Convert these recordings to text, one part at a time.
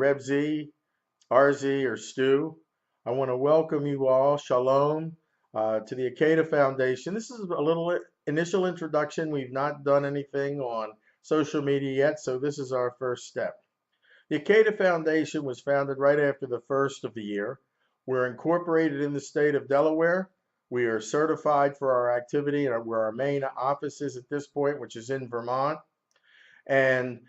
Reb Z, RZ, or Stu. I want to welcome you all, Shalom, to the AKEDA Foundation. This is a little initial introduction. We've not done anything on social media yet, so this is our first step. The AKEDA Foundation was founded right after the first of the year. We're incorporated in the state of Delaware. We are certified for our activity and where our main office is at this point, which is in Vermont. And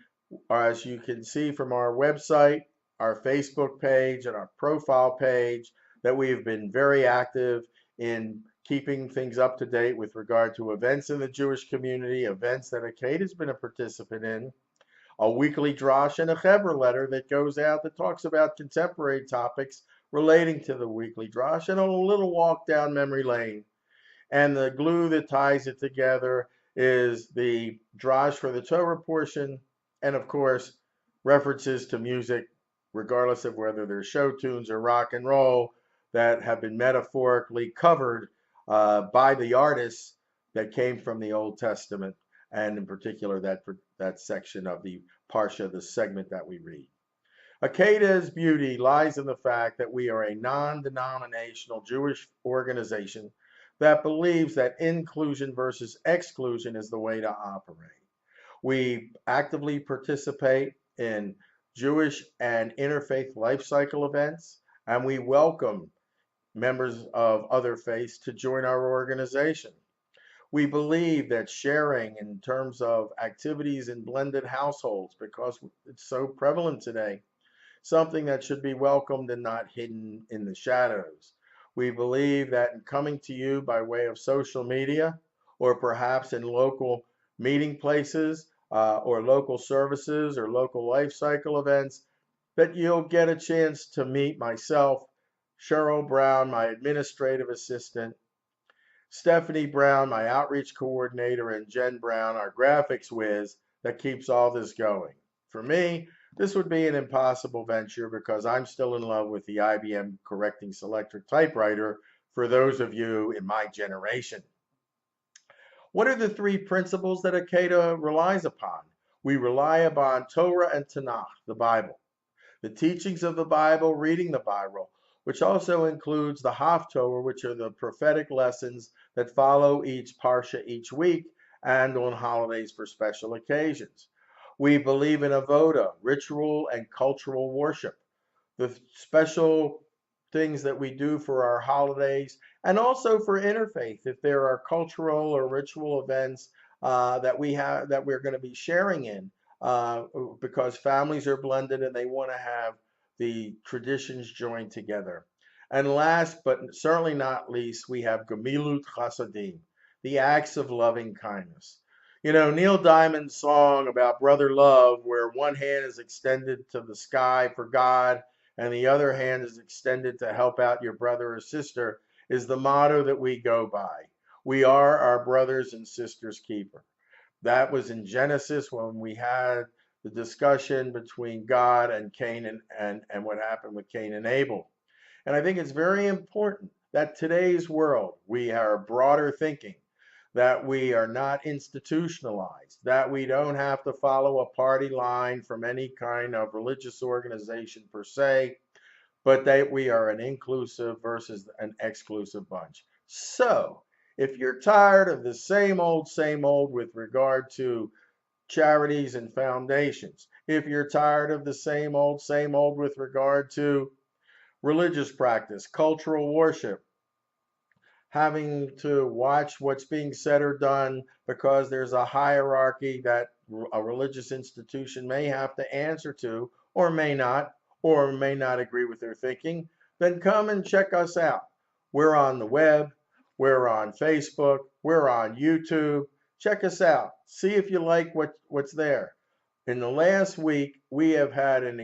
as you can see from our website, our Facebook page, and our profile page, that we have been very active in keeping things up to date with regard to events in the Jewish community, events that AKEDA has been a participant in, a weekly drosh, and a Chevra letter that goes out that talks about contemporary topics relating to the weekly drosh, and a little walk down memory lane. And the glue that ties it together is the drosh for the Torah portion, and of course, references to music, regardless of whether they're show tunes or rock and roll, that have been metaphorically covered by the artists that came from the Old Testament, and in particular that section of the Parsha, the segment that we read. AKEDA's beauty lies in the fact that we are a non-denominational Jewish organization that believes that inclusion versus exclusion is the way to operate. We actively participate in Jewish and interfaith life cycle events, and we welcome members of other faiths to join our organization. We believe that sharing in terms of activities in blended households, because it's so prevalent today, something that should be welcomed and not hidden in the shadows. We believe that in coming to you by way of social media, or perhaps in local meeting places, or local services, or local life cycle events, that you'll get a chance to meet myself, Cheryl Brown, my administrative assistant, Stephanie Brown, my outreach coordinator, and Jen Brown, our graphics whiz, that keeps all this going. For me, this would be an impossible venture because I'm still in love with the IBM Correcting Selectric typewriter for those of you in my generation. What are the three principles that AKEDA relies upon? We rely upon Torah and Tanakh, the Bible, the teachings of the Bible, reading the Bible, which also includes the Haftorah, which are the prophetic lessons that follow each Parsha each week and on holidays for special occasions. We believe in avoda, ritual and cultural worship, the special things that we do for our holidays, and also for interfaith. If there are cultural or ritual events that we're going to be sharing in, because families are blended and they want to have the traditions joined together. And last but certainly not least, we have Gemilut Chasadim, the acts of loving kindness. You know, Neil Diamond's song about brother love, where one hand is extended to the sky for God and the other hand is extended to help out your brother or sister, is the motto that we go by. We are our brothers and sisters' keeper. That was in Genesis when we had the discussion between God and Cain and what happened with Cain and Abel. And I think it's very important that today's world, we are broader thinking, that we are not institutionalized, that we don't have to follow a party line from any kind of religious organization per se, but that we are an inclusive versus an exclusive bunch. So, if you're tired of the same old with regard to charities and foundations, if you're tired of the same old with regard to religious practice, cultural worship, having to watch what's being said or done because there's a hierarchy that a religious institution may have to answer to, or may not agree with their thinking, then come and check us out. We're on the web, we're on Facebook, we're on YouTube. Check us out. See if you like what's there. In the last week, we have had an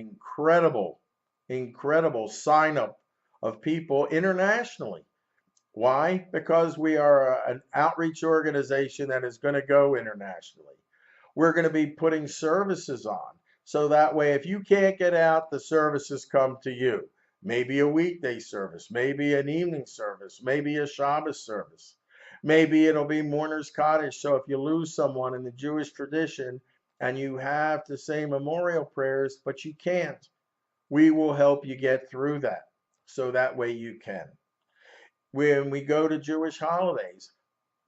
incredible sign up of people internationally. Why? Because we are an outreach organization that is going to go internationally. We're going to be putting services on. So that way, if you can't get out, the services come to you. Maybe a weekday service, maybe an evening service, maybe a Shabbos service. Maybe it'll be Mourner's Cottage. So if you lose someone in the Jewish tradition and you have to say memorial prayers, but you can't, We will help you get through that so that way you can. When we go to Jewish holidays,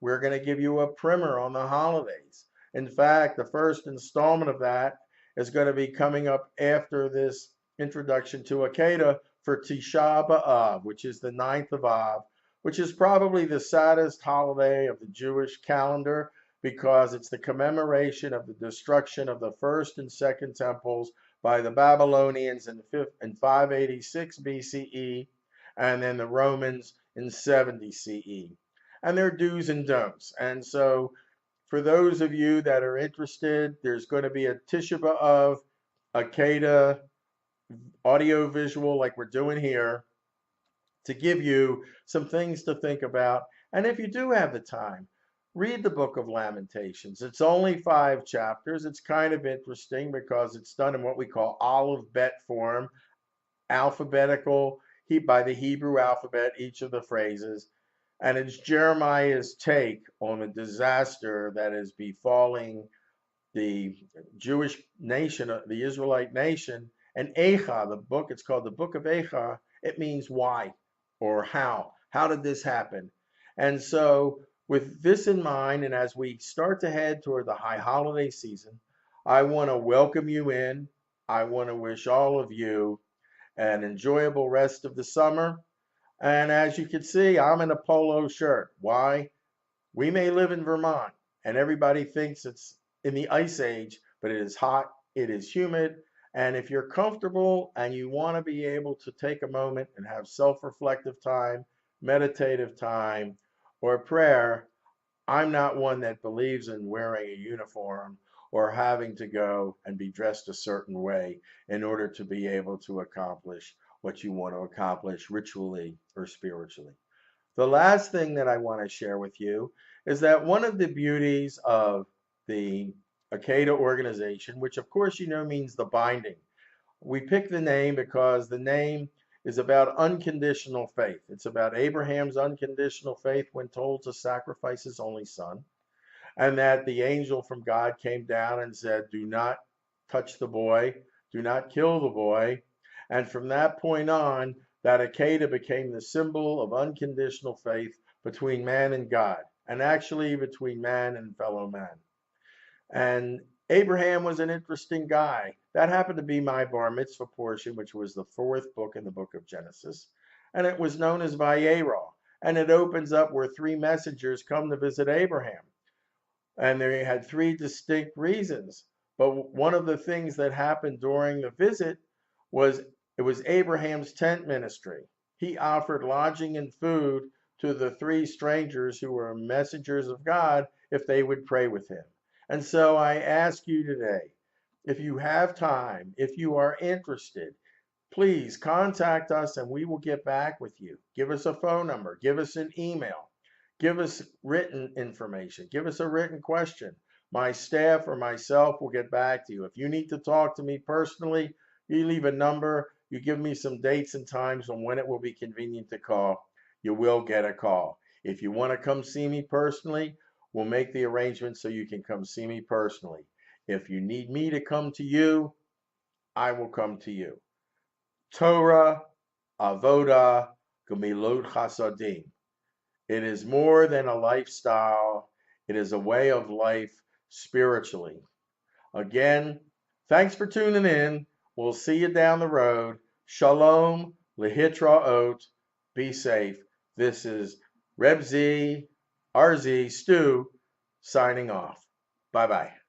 we're going to give you a primer on the holidays. In fact, the first installment of that is going to be coming up after this introduction to AKEDA for Tisha B'Av, which is the 9th of Av, which is probably the saddest holiday of the Jewish calendar because it's the commemoration of the destruction of the first and second temples by the Babylonians in 586 BCE and then the Romans in 70 CE. And their do's and don'ts. And so for those of you that are interested, there's going to be a Tisha B'Av AKEDA audio visual like we're doing here to give you some things to think about. And if you do have the time, read the book of Lamentations. It's only 5 chapters. It's kind of interesting because it's done in what we call alphabet form, alphabetical, by the Hebrew alphabet, each of the phrases. And it's Jeremiah's take on the disaster that is befalling the Jewish nation, the Israelite nation. And Echa, the book, it's called the Book of Echa. It means why or how. How did this happen? And so with this in mind, and as we start to head toward the high holiday season, I want to welcome you in. I want to wish all of you an enjoyable rest of the summer. And as you can see, I'm in a polo shirt. Why? We may live in Vermont, and everybody thinks it's in the ice age, but it is hot, it is humid, and if you're comfortable and you want to be able to take a moment and have self-reflective time, meditative time, or prayer, I'm not one that believes in wearing a uniform or having to go and be dressed a certain way in order to be able to accomplish what you want to accomplish ritually or spiritually. The last thing that I want to share with you is that one of the beauties of the AKEDA organization, which of course you know means the binding. We picked the name because the name is about unconditional faith. It's about Abraham's unconditional faith when told to sacrifice his only son, and that the angel from God came down and said, do not touch the boy, do not kill the boy. And from that point on, that AKEDA became the symbol of unconditional faith between man and God, and actually between man and fellow man. And Abraham was an interesting guy. That happened to be my bar mitzvah portion, which was the 4th book in the book of Genesis. And it was known as Vayera. And it opens up where 3 messengers come to visit Abraham. And they had 3 distinct reasons. But one of the things that happened during the visit was it was Abraham's tent ministry. He offered lodging and food to the 3 strangers who were messengers of God if they would pray with him. And so I ask you today, if you have time, if you are interested, please contact us and we will get back with you. Give us a phone number, give us an email, give us written information, give us a written question. My staff or myself will get back to you. If you need to talk to me personally, you leave a number, you give me some dates and times on when it will be convenient to call, you will get a call. If you want to come see me personally, we'll make the arrangements so you can come see me personally. If you need me to come to you, I will come to you. Torah, Avodah, Gemilot Chasadim. It is more than a lifestyle. It is a way of life spiritually. Again, thanks for tuning in. We'll see you down the road. Shalom, lehitraot. Be safe. This is Reb Z, RZ, Stu, signing off. Bye-bye.